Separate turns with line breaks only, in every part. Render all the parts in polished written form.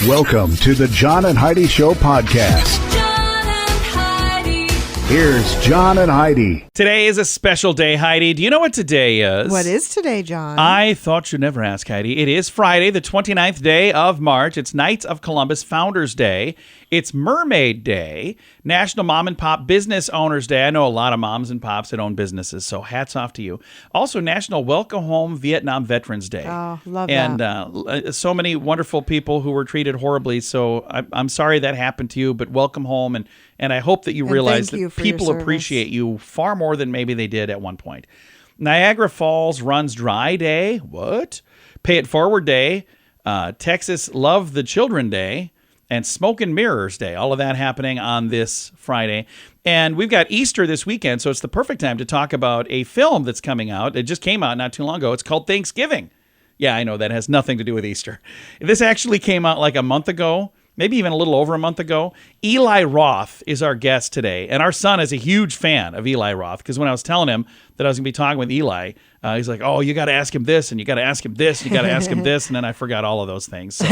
Welcome to the John and Heidi Show podcast.
John and Heidi.
Here's John and Heidi.
Today is a special day, Heidi. Do you know what today is?
What is today, John?
I thought you'd never ask, Heidi. It is Friday, the 29th day of March. It's Knights of Columbus Founders Day. It's Mermaid Day, National Mom and Pop Business Owners Day. I know a lot of moms and pops that own businesses, so hats off to you. Also, National Welcome Home Vietnam Veterans Day.
Oh, love
and,
that.
And so many wonderful people who were treated horribly, so I'm sorry that happened to you, but welcome home, and I hope that you realize that people appreciate you far more than maybe they did at one point. Niagara Falls Runs Dry Day. What? Pay It Forward Day. Texas Love the Children Day. And Smoke and Mirrors Day. All of that happening on this Friday. And we've got Easter this weekend, so it's the perfect time to talk about a film that's coming out. It just came out not too long ago. It's called Thanksgiving. Yeah, I know that has nothing to do with Easter. This actually came out like a month ago, maybe even a little over a month ago. Eli Roth is our guest today. And our son is a huge fan of Eli Roth, because when I was telling him that I was going to be talking with Eli, he's like, oh, you got to ask him this, and you got to ask him this, and you got to ask him this. And then I forgot all of those things. So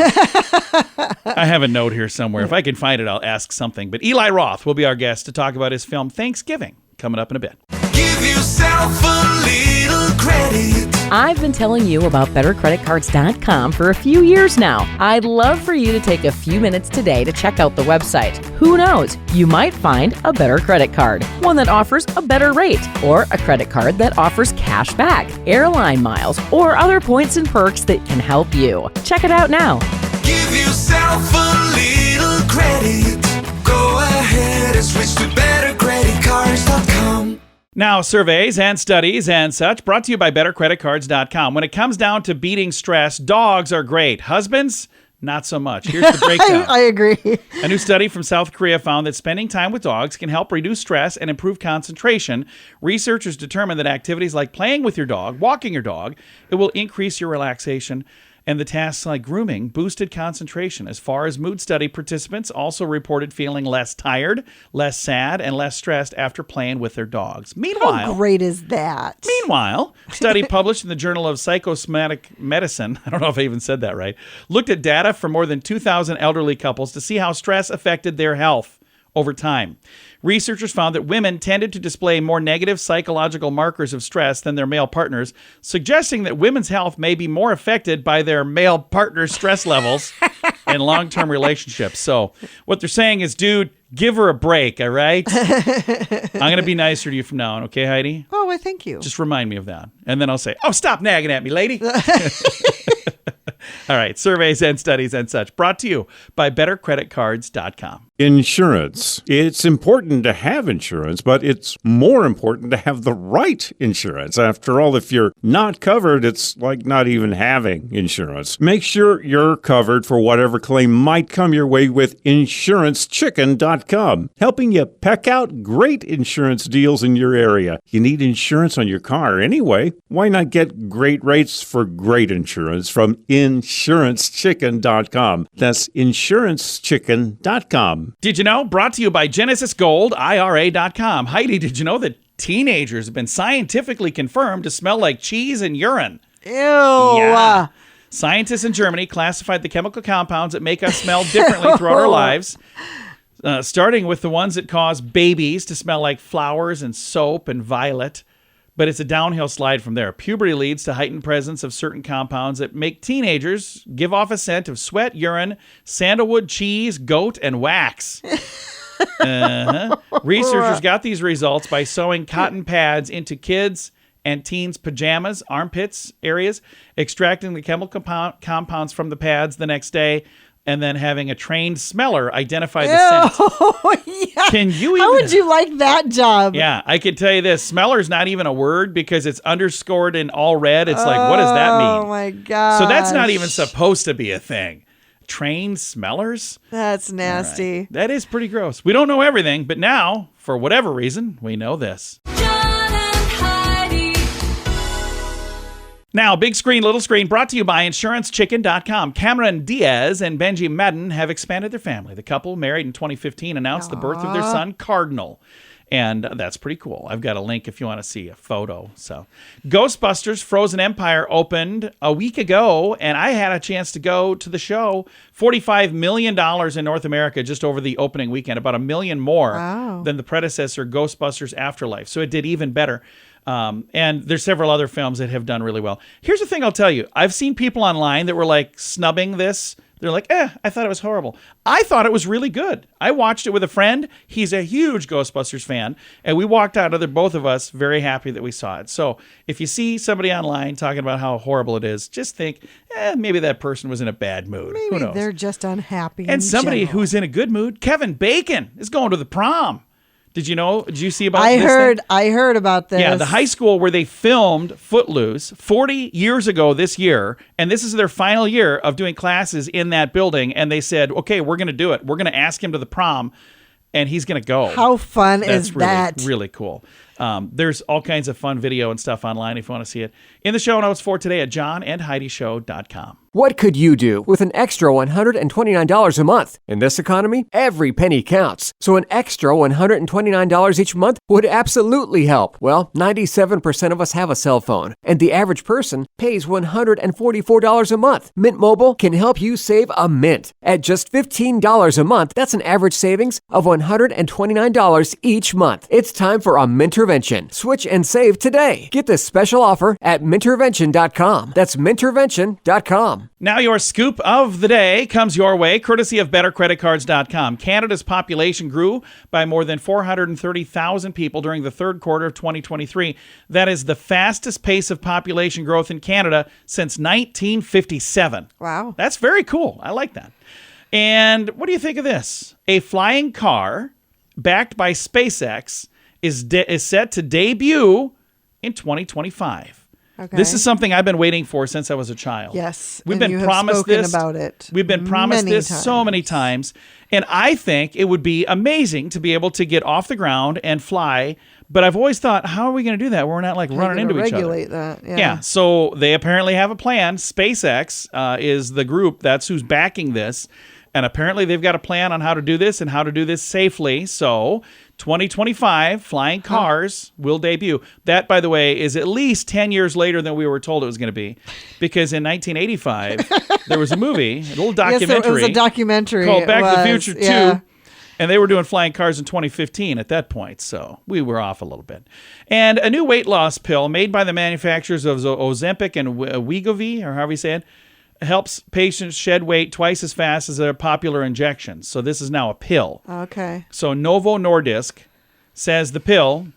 I have a note here somewhere. If I can find it, I'll ask something. But Eli Roth will be our guest to talk about his film Thanksgiving, coming up in a bit.
Give yourself a little credit.
I've been telling you about BetterCreditCards.com for a few years now. I'd love for you to take a few minutes today to check out the website. Who knows? You might find a better credit card, one that offers a better rate, or a credit card that offers cash back, airline miles, or other points and perks that can help you. Check it out now.
Give yourself a little credit. Go ahead and switch to BetterCreditCards.com.
Now, surveys and studies and such brought to you by BetterCreditCards.com. When it comes down to beating stress, dogs are great. Husbands, not so much. Here's the breakdown.
I agree.
A new study from South Korea found that spending time with dogs can help reduce stress and improve concentration. Researchers determined that activities like playing with your dog, walking your dog, it will increase your relaxation. And the tasks like grooming boosted concentration. As far as mood study, participants also reported feeling less tired, less sad, and less stressed after playing with their dogs.
How great is that?
Meanwhile, a study published in the Journal of Psychosomatic Medicine, I don't know if I even said that right, looked at data from more than 2,000 elderly couples to see how stress affected their health over time. Researchers found that women tended to display more negative psychological markers of stress than their male partners, suggesting that women's health may be more affected by their male partner's stress levels in long-term relationships. So what they're saying is, dude, give her a break, all right? I'm going to be nicer to you from now on, okay, Heidi?
Oh, well, thank you.
Just remind me of that. And then I'll say, oh, stop nagging at me, lady. All right, surveys and studies and such, brought to you by BetterCreditCards.com.
Insurance. It's important to have insurance, but it's more important to have the right insurance. After all, if you're not covered, it's like not even having insurance. Make sure you're covered for whatever claim might come your way with InsuranceChicken.com, helping you peck out great insurance deals in your area. You need insurance on your car anyway. Why not get great rates for great insurance from InsuranceChicken.com? That's InsuranceChicken.com.
Did you know? Brought to you by GenesisGoldIRA.com. Heidi, did you know that teenagers have been scientifically confirmed to smell like cheese and urine?
Ew.
Yeah. Scientists in Germany classified the chemical compounds that make us smell differently throughout our lives, starting with the ones that cause babies to smell like flowers and soap and violet. But it's a downhill slide from there. Puberty leads to heightened presence of certain compounds that make teenagers give off a scent of sweat, urine, sandalwood, cheese, goat, and wax. Researchers got these results by sewing cotton pads into kids' and teens' pajamas, armpits areas, extracting the chemical compounds from the pads the next day, and then having a trained smeller identify the scent.
Yeah.
Can you even...
How would you like that job?
Yeah, I can tell you this. Smeller's not even a word because it's underscored in all red. It's like, what does that mean?
Oh, my God.
So that's not even supposed to be a thing. Trained smellers?
That's nasty.
Right. That is pretty gross. We don't know everything, but now, for whatever reason, we know this.
John and Heidi.
Now, Big Screen, Little Screen, brought to you by InsuranceChicken.com. Cameron Diaz and Benji Madden have expanded their family. The couple, married in 2015, announced the birth of their son, Cardinal. And that's pretty cool. I've got a link if you want to see a photo. So, Ghostbusters Frozen Empire opened a week ago, and I had a chance to go to the show. $45 million in North America just over the opening weekend, about $1 million more than the predecessor Ghostbusters Afterlife. So it did even better. And there's several other films that have done really well. Here's the thing I'll tell you. I've seen people online that were like snubbing this. They're like, I thought it was horrible. I thought it was really good. I watched it with a friend. He's a huge Ghostbusters fan. And we walked out of there, both of us, very happy that we saw it. So if you see somebody online talking about how horrible it is, just think, maybe that person was in a bad mood. Who knows?
They're just unhappy.
And somebody who's in a good mood, Kevin Bacon, is going to the prom. Did you know? Did you see about this thing?
I heard about this.
Yeah, the high school where they filmed Footloose 40 years ago this year, and this is their final year of doing classes in that building, and they said, okay, we're going to do it. We're going to ask him to the prom, and he's going to go.
How fun
That's
is that?
Really cool. There's all kinds of fun video and stuff online if you want to see it. In the show notes for today at johnandheidishow.com.
What could you do with an extra $129 a month? In this economy, every penny counts. So an extra $129 each month would absolutely help. Well, 97% of us have a cell phone, and the average person pays $144 a month. Mint Mobile can help you save a mint. At just $15 a month, that's an average savings of $129 each month. It's time for a Mintervention. Switch and save today. Get this special offer at Mintervention.com. That's Mintervention.com.
Now your scoop of the day comes your way, courtesy of BetterCreditCards.com. Canada's population grew by more than 430,000 people during the third quarter of 2023. That is the fastest pace of population growth in Canada since 1957.
Wow.
That's very cool. I like that. And what do you think of this? A flying car backed by SpaceX is set to debut in 2025
Okay.
This is something I've been waiting for since I was a child.
Yes.
We've
and
been
you have
promised
spoken
this
about it.
We've been promised
many
this
times.
so many times. And I think it would be amazing to be able to get off the ground and fly. But I've always thought, how are we going to do that? We're not like running into each other.
Regulate that. Yeah.
Yeah. So they apparently have a plan. SpaceX is the group that's who's backing this. And apparently they've got a plan on how to do this and how to do this safely. So 2025, flying cars will debut. That, by the way, is at least 10 years later than we were told it was going to be. Because in 1985, there was a movie, a little documentary.
Yes, it was a documentary.
Called Back to the
was,
Future
yeah.
2. And they were doing flying cars in 2015 at that point. So we were off a little bit. And a new weight loss pill made by the manufacturers of Ozempic and Wegovy, or however you say it, helps patients shed weight twice as fast as their popular injections. So this is now a pill.
Okay.
So Novo Nordisk says the pill,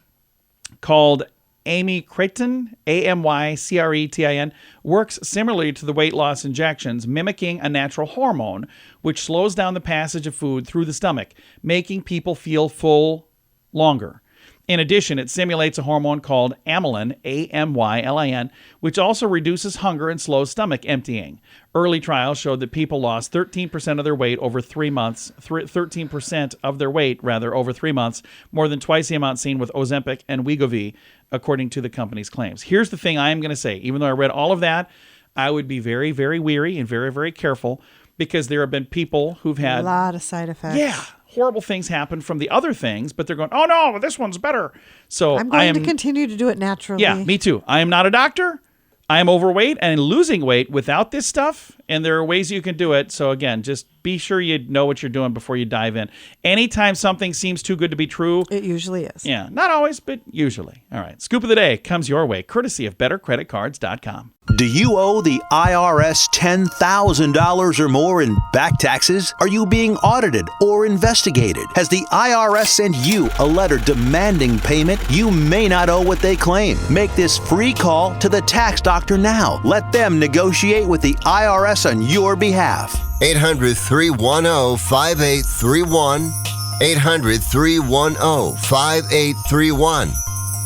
called amycretin, AMYCRETIN, works similarly to the weight loss injections, mimicking a natural hormone, which slows down the passage of food through the stomach, making people feel full longer. In addition, it simulates a hormone called amylin, AMYLIN, which also reduces hunger and slows stomach emptying. Early trials showed that people lost 13% of their weight over 3 months, 13% of their weight, rather, over 3 months, more than twice the amount seen with Ozempic and Wegovy, according to the company's claims. Here's the thing I am going to say. Even though I read all of that, I would be very, very weary and very, very careful, because there have been people who've had
a lot of side effects.
Yeah. Horrible things happen from the other things, but they're going, oh no, this one's better. So
I'm going to continue to do it naturally.
Yeah, me too. I am not a doctor. I am overweight and losing weight without this stuff, and there are ways you can do it. So again, just be sure you know what you're doing before you dive in. Anytime something seems too good to be true,
it usually is.
Yeah, not always, but usually. All right, scoop of the day comes your way, courtesy of BetterCreditCards.com.
Do you owe the IRS $10,000 or more in back taxes? Are you being audited or investigated? Has the IRS sent you a letter demanding payment? You may not owe what they claim. Make this free call to the tax doctor now. Let them negotiate with the IRS on your behalf.
800-310-5831. 800-310-5831.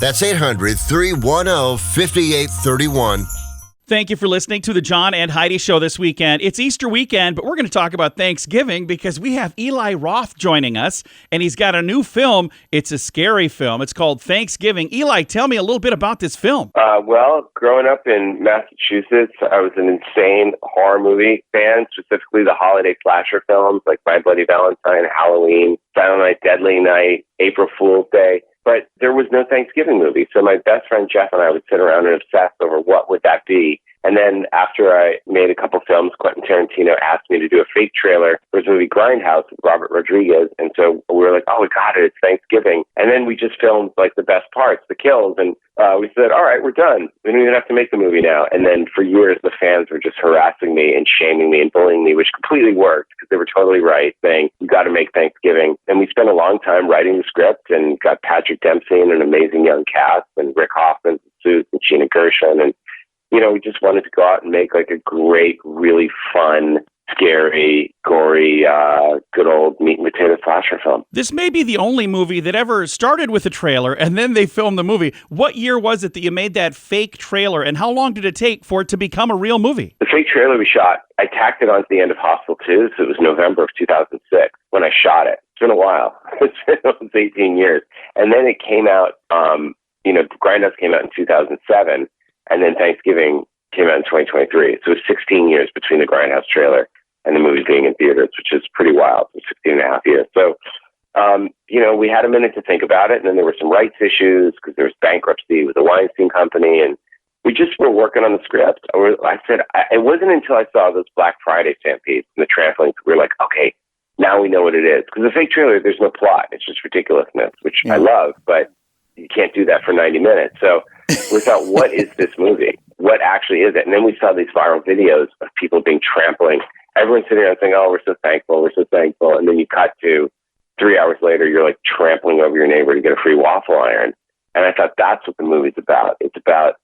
That's 800-310-5831.
Thank you for listening to the John and Heidi Show this weekend. It's Easter weekend, but we're going to talk about Thanksgiving because we have Eli Roth joining us, and he's got a new film. It's a scary film. It's called Thanksgiving. Eli, tell me a little bit about this film.
Well, growing up in Massachusetts, I was an insane horror movie fan, specifically the holiday slasher films like My Bloody Valentine, Halloween, Silent Night, Deadly Night, April Fool's Day. But there was no Thanksgiving movie. So my best friend Jeff and I would sit around and obsess over what would that be. And then after I made a couple films, Quentin Tarantino asked me to do a fake trailer for his movie Grindhouse with Robert Rodriguez. And so we were like, oh, we got it. It's Thanksgiving. And then we just filmed like the best parts, the kills. And we said, all right, we're done. We don't even have to make the movie now. And then for years, the fans were just harassing me and shaming me and bullying me, which completely worked because they were totally right, saying, you got to make Thanksgiving. And we spent a long time writing the script and got Patrick Dempsey and an amazing young cast and Rick Hoffman, Suits, and Sheena Gershon. And we just wanted to go out and make like a great, really fun, scary, gory, good old meat and potato slasher film.
This may be the only movie that ever started with a trailer and then they filmed the movie. What year was it that you made that fake trailer, and how long did it take for it to become a real movie?
The fake trailer we shot, I tacked it onto the end of Hostel 2, so it was November of 2006 when I shot it. It's been a while. It's been almost 18 years. And then it came out, Grindhouse came out in 2007. And then Thanksgiving came out in 2023. So it was 16 years between the Grindhouse trailer and the movie being in theaters, which is pretty wild. It was 16 and a half years. So, we had a minute to think about it. And then there were some rights issues because there was bankruptcy with the Weinstein Company. And we just were working on the script. I said, it wasn't until I saw those Black Friday stampedes and the trampolines, we were like, okay, now we know what it is. Because the fake trailer, there's no plot. It's just ridiculousness, which I love, but you can't do that for 90 minutes. So we thought, what is this movie? What actually is it? And then we saw these viral videos of people being trampling. Everyone's sitting around saying, oh, we're so thankful. We're so thankful. And then you cut to 3 hours later, you're like trampling over your neighbor to get a free waffle iron. And I thought that's what the movie's about. It's about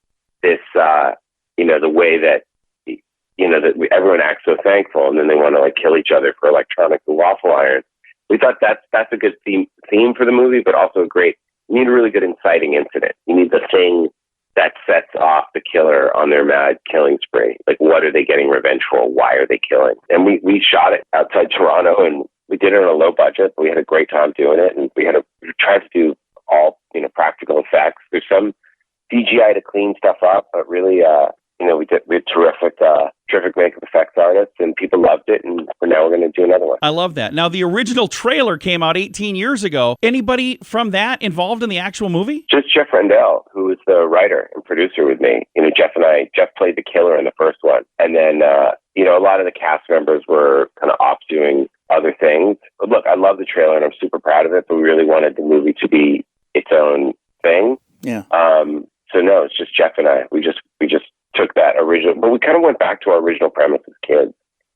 this, the way that, everyone acts so thankful and then they want to like kill each other for electronics and waffle irons. We thought that's a good theme for the movie, but also you need a really good inciting incident. You need the thing that sets off the killer on their mad killing spree. Like, what are they getting revenge for? Why are they killing? And we shot it outside Toronto, and we did it on a low budget. But we had a great time doing it, and we tried to do all practical effects. There's some CGI to clean stuff up, but really, we had terrific makeup effects artists, and people loved it, and now we're going to do another one.
I love that. Now, the original trailer came out 18 years ago. Anybody from that involved in the actual movie?
Just Jeff Rendell, who was the writer and producer with me. Jeff played the killer in the first one. And then, a lot of the cast members were kind of off doing other things. But look, I love the trailer, and I'm super proud of it, but we really wanted the movie to be its own thing.
Yeah.
So no, it's just Jeff and I. We just took that original, but we kind of went back to our original premise as kids.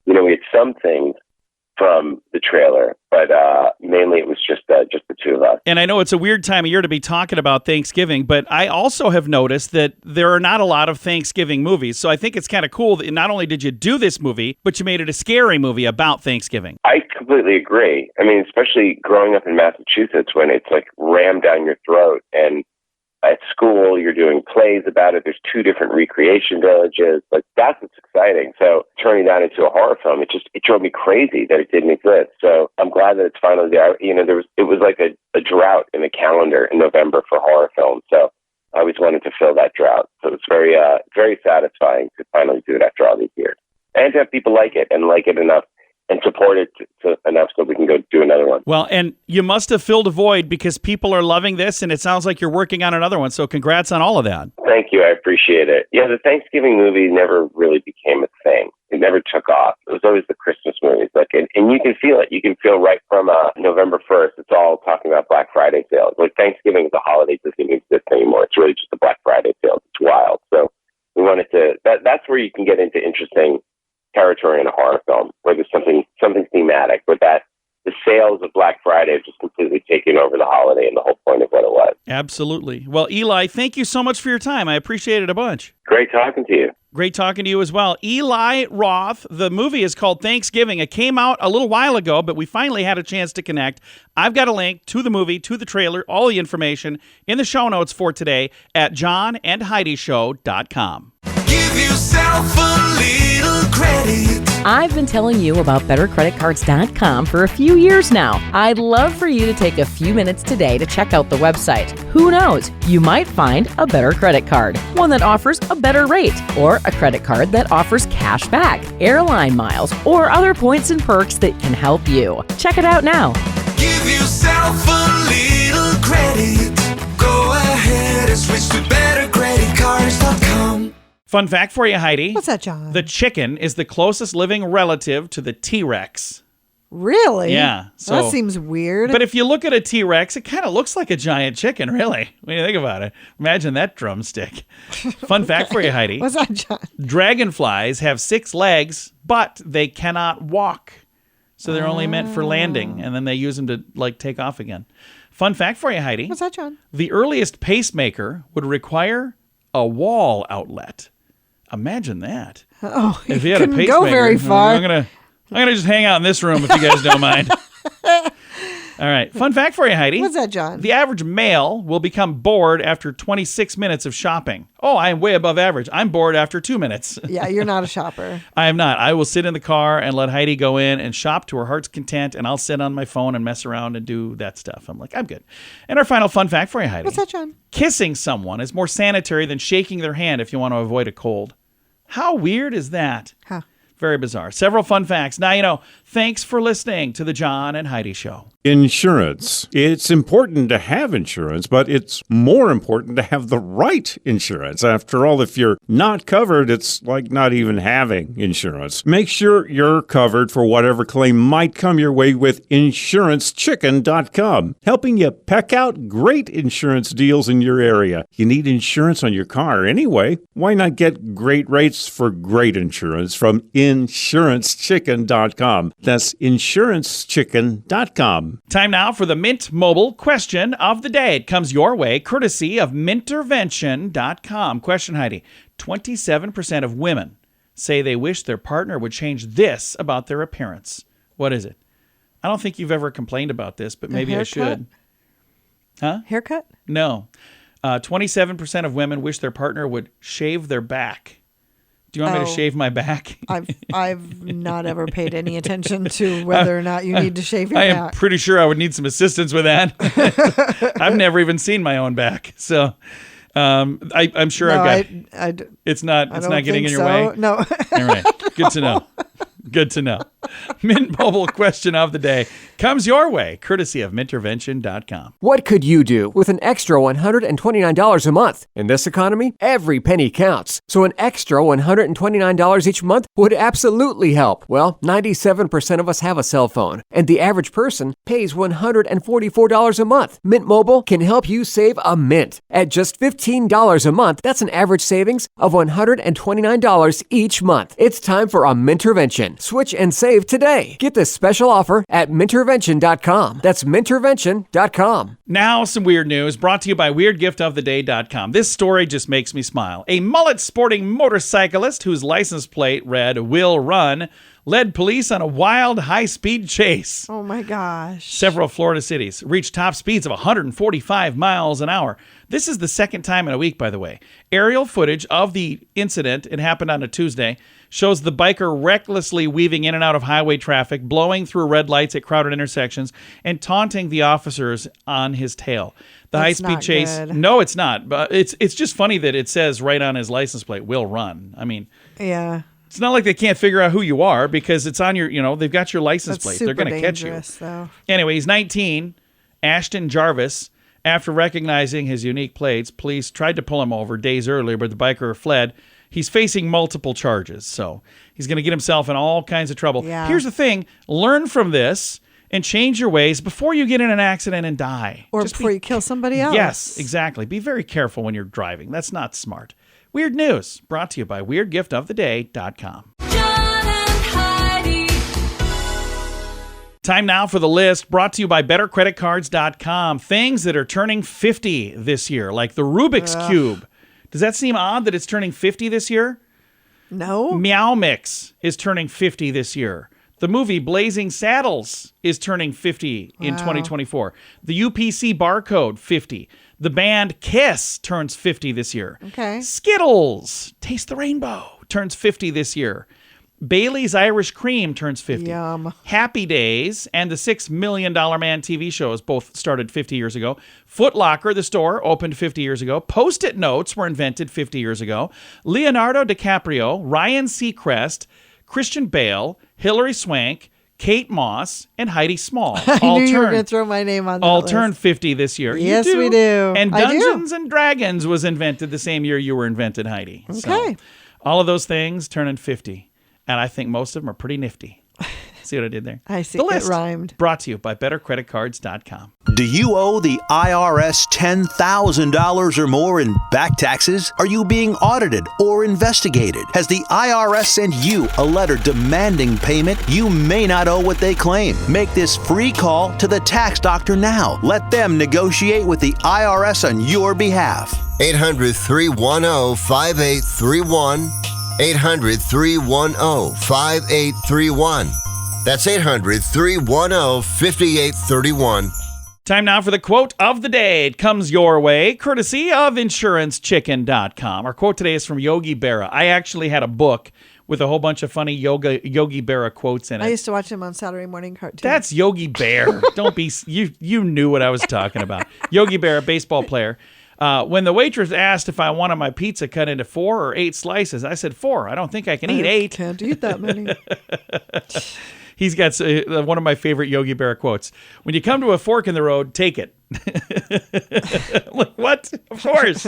We had some things from the trailer, but mainly it was just the two of us.
And I know it's a weird time of year to be talking about Thanksgiving, but I also have noticed that there are not a lot of Thanksgiving movies. So I think it's kind of cool that not only did you do this movie, but you made it a scary movie about Thanksgiving.
I completely agree. I mean, especially growing up in Massachusetts when it's like rammed down your throat, and at school, you're doing plays about it. There's 2 different recreation villages. Like, that's what's exciting. So turning that into a horror film, it drove me crazy that it didn't exist. So I'm glad that it's finally there. It was like a drought in the calendar in November for horror films. So I always wanted to fill that drought. So it's very, very satisfying to finally do it after all these years. And to have people like it and like it enough and support it enough so we can go do another one.
Well, and you must have filled a void because people are loving this, and it sounds like you're working on another one. So congrats on all of that.
Thank you. I appreciate it. Yeah, the Thanksgiving movie never really became a thing. It never took off. It was always the Christmas movies. And you can feel it. You can feel right from November 1st. It's all talking about Black Friday sales. Like, Thanksgiving as a holiday doesn't even exist anymore. It's really just the Black Friday sales. It's wild. So we wanted to, that's where you can get into interesting territory in a horror film, where there's something thematic, but that the sales of Black Friday have just completely taken over the holiday and the whole point of what it was.
Absolutely. Well, Eli, thank you so much for your time. I appreciate it a bunch.
Great talking to you.
Great talking to you as well. Eli Roth, the movie is called Thanksgiving. It came out a little while ago, but we finally had a chance to connect. I've got a link to the movie, to the trailer, all the information in the show notes for today at johnandheidishow.com.
Give yourself a little credit.
I've been telling you about BetterCreditCards.com for a few years now. I'd love for you to take a few minutes today to check out the website. Who knows? You might find a better credit card, one that offers a better rate, or a credit card that offers cash back, airline miles, or other points and perks that can help you. Check it out now.
Give yourself a little credit. better switch to bettercreditcards.com.
Fun fact for you, Heidi.
What's that, John?
The chicken is the closest living relative to the T-Rex.
Really?
Yeah. So
that seems weird.
But if you look at a T-Rex, it kind of looks like a giant chicken, really, when you think about it. Imagine that drumstick. Fun fact for you, Heidi.
What's that, John?
Dragonflies have 6 legs, but they cannot walk. So they're only meant for landing, and then they use them to, take off again. Fun fact for you, Heidi.
What's that, John?
The earliest pacemaker would require a wall outlet. Imagine that.
Oh,
if you had a
couldn't
pacemaker,
go very far.
I'm gonna just hang out in this room if you guys don't mind. All right. Fun fact for you, Heidi.
What's that, John?
The average male will become bored after 26 minutes of shopping. Oh, I am way above average. I'm bored after 2 minutes.
Yeah, you're not a shopper.
I am not. I will sit in the car and let Heidi go in and shop to her heart's content, and I'll sit on my phone and mess around and do that stuff. I'm like, I'm good. And our final fun fact for you, Heidi.
What's that, John?
Kissing someone is more sanitary than shaking their hand if you want to avoid a cold. How weird is that?
Huh.
Very bizarre. Several fun facts. Now you know. Thanks for listening to the John and Heidi Show.
Insurance. It's important to have insurance, but it's more important to have the right insurance. After all, if you're not covered, it's like not even having insurance. Make sure you're covered for whatever claim might come your way with InsuranceChicken.com, helping you peck out great insurance deals in your area. You need insurance on your car anyway. Why not get great rates for great insurance from InsuranceChicken.com? That's InsuranceChicken.com.
Time now for the Mint Mobile question of the day. It comes your way courtesy of Mintervention.com. Question, Heidi. 27% of women say they wish their partner would change this about their appearance. What is it? I don't think you've ever complained about this, but maybe I should. Huh?
Haircut?
No. 27% of women wish their partner would shave their back. Do you want me to shave my back?
I've not ever paid any attention to whether or not you need to shave your back.
I am pretty sure I would need some assistance with that. I've never even seen my own back, so I'm sure I've got. It's not getting in your way.
No.
All right. Good to know. Good to know. Mint Mobile question of the day comes your way, courtesy of Mintervention.com.
What could you do with an extra $129 a month? In this economy, every penny counts. So an extra $129 each month would absolutely help. Well, 97% of us have a cell phone, and the average person pays $144 a month. Mint Mobile can help you save a mint. At just $15 a month, that's an average savings of $129 each month. It's time for a Mintervention. Switch and save today. Get this special offer at Mintervention.com. That's Mintervention.com.
Now, some weird news brought to you by WeirdGiftOfTheDay.com. This story just makes me smile. A mullet-sporting motorcyclist whose license plate read "Will Run" led police on a wild, high-speed chase.
Oh, my gosh.
Several Florida cities reached top speeds of 145 miles an hour. This is the second time in a week, by the way. Aerial footage of the incident, it happened on a Tuesday, shows the biker recklessly weaving in and out of highway traffic, blowing through red lights at crowded intersections, and taunting the officers on his tail. The high-speed chase...
Good.
No, it's not. But it's just funny that it says right on his license plate, "Will Run." I mean...
Yeah.
It's not like they can't figure out who you are because it's on your, they've got your license plate. They're going to catch you.
Though.
Anyway, he's 19, Ashton Jarvis. After recognizing his unique plates, police tried to pull him over days earlier, but the biker fled. He's facing multiple charges, so he's going to get himself in all kinds of trouble.
Yeah.
Here's the thing. Learn from this and change your ways before you get in an accident and die.
Or before you kill somebody else.
Yes, exactly. Be very careful when you're driving. That's not smart. Weird news brought to you by WeirdGiftOfTheDay.com.
John and Heidi.
Time now for the list brought to you by BetterCreditCards.com. Things that are turning 50 this year, like the Rubik's Cube. Does that seem odd that it's turning 50 this year?
No.
Meow Mix is turning 50 this year. The movie Blazing Saddles is turning 50 in 2024. The UPC barcode, 50. The band Kiss turns 50 this year.
Okay.
Skittles, Taste the Rainbow, turns 50 this year. Bailey's Irish Cream turns 50.
Yum.
Happy Days and the $6 Million Man TV shows both started 50 years ago. Foot Locker, the store, opened 50 years ago. Post-it notes were invented 50 years ago. Leonardo DiCaprio, Ryan Seacrest, Christian Bale, Hilary Swank, Kate Moss, and Heidi Small.
I knew you were going to throw my name on that list.
Turned 50 this year.
Yes, we do.
And Dungeons and Dragons was invented the same year you were invented, Heidi.
Okay.
So, all of those things turning 50. And I think most of them are pretty nifty. See what I did there?
I see.
The list
It rhymed.
brought to you by BetterCreditCards.com.
Do you owe the IRS $10,000 or more in back taxes? Are you being audited or investigated? Has the IRS sent you a letter demanding payment? You may not owe what they claim. Make this free call to the tax doctor now. Let them negotiate with the IRS on your behalf.
800-310-5831. 800-310-5831. That's 800-310-5831.
Time now for the quote of the day. It comes your way, courtesy of InsuranceChicken.com. Our quote today is from Yogi Berra. I actually had a book with a whole bunch of funny Yogi Berra quotes in it.
I used to watch him on Saturday morning cartoons.
That's Yogi Bear. Don't be you knew what I was talking about. Yogi Berra, baseball player. When the waitress asked if I wanted my pizza cut into 4 or 8 slices, I said 4. I don't think I can eat 8.
Can't eat that many.
He's got one of my favorite Yogi Berra quotes. When you come to a fork in the road, take it. Like, what? Of course.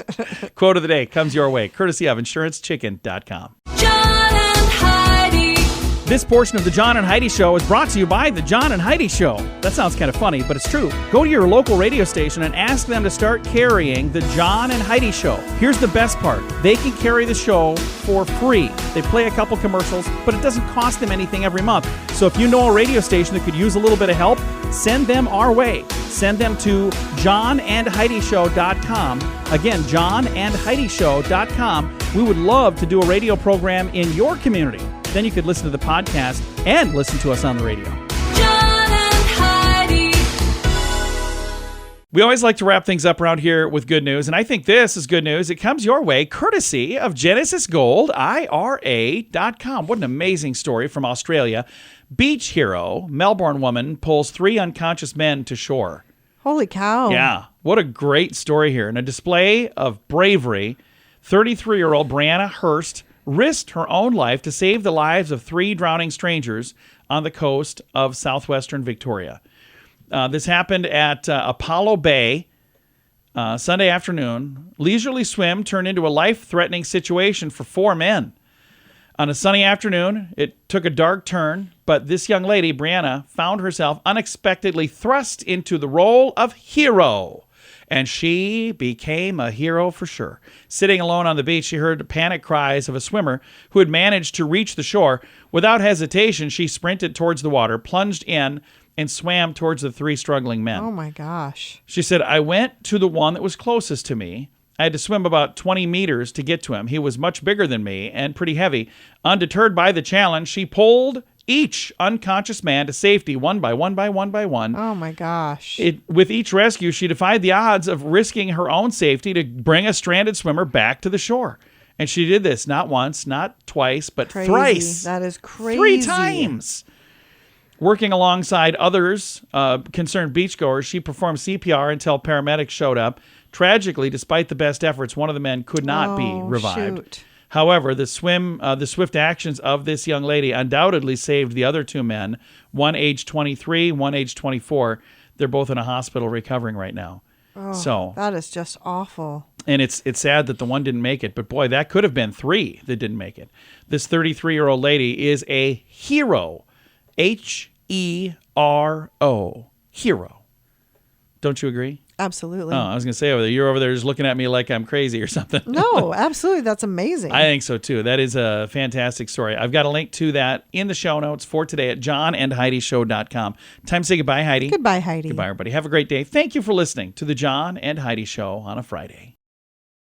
Quote of the day comes your way, courtesy of InsuranceChicken.com.
John and Heidi.
This portion of the John and Heidi Show is brought to you by the John and Heidi Show. That sounds kind of funny, but it's true. Go to your local radio station and ask them to start carrying the John and Heidi Show. Here's the best part. They can carry the show for free. They play a couple commercials, but it doesn't cost them anything every month. So if you know a radio station that could use a little bit of help, send them our way. Send them to johnandheidishow.com. Again, johnandheidishow.com. We would love to do a radio program in your community. Then you could listen to the podcast and listen to us on the radio.
John and Heidi.
We always like to wrap things up around here with good news, and I think this is good news. It comes your way courtesy of Genesis Gold, IRA.com. What an amazing story from Australia. Beach hero, Melbourne woman, pulls 3 unconscious men to shore.
Holy cow.
Yeah, what a great story here. In a display of bravery, 33-year-old Brianna Hurst risked her own life to save the lives of 3 drowning strangers on the coast of southwestern Victoria. This happened at Apollo Bay Sunday afternoon. Leisurely swim turned into a life-threatening situation for 4 men. On a sunny afternoon, it took a dark turn, but this young lady, Brianna, found herself unexpectedly thrust into the role of hero. And she became a hero for sure. Sitting alone on the beach, she heard panic cries of a swimmer who had managed to reach the shore. Without hesitation, she sprinted towards the water, plunged in, and swam towards the 3 struggling men.
Oh, my gosh.
She said, I went to the one that was closest to me. I had to swim about 20 meters to get to him. He was much bigger than me and pretty heavy. Undeterred by the challenge, she pulled each unconscious man to safety one by one.
Oh, my gosh.
With each rescue, she defied the odds of risking her own safety to bring a stranded swimmer back to the shore. And she did this not once, not twice, but
crazy.
thrice.
That is crazy.
3 times. Working alongside others, concerned beachgoers, she performed CPR until paramedics showed up. Tragically, despite the best efforts, one of the men could not be revived.
Shoot.
However, the swift actions of this young lady undoubtedly saved the other 2 men, one age 23, one age 24. They're both in a hospital recovering right now.
Oh,
so
that is just awful.
And it's sad that the one didn't make it, but boy, that could have been 3 that didn't make it. This 33-year-old lady is a hero. H-E-R-O. Hero. Don't you agree?
Absolutely.
Oh, I was going to say over there, you're over there just looking at me like I'm crazy or something.
No, absolutely. That's amazing.
I think so too. That is a fantastic story. I've got a link to that in the show notes for today at johnandheidishow.com. Time to say goodbye, Heidi.
Goodbye, Heidi.
Goodbye, everybody. Have a great day. Thank you for listening to the John and Heidi Show on a Friday.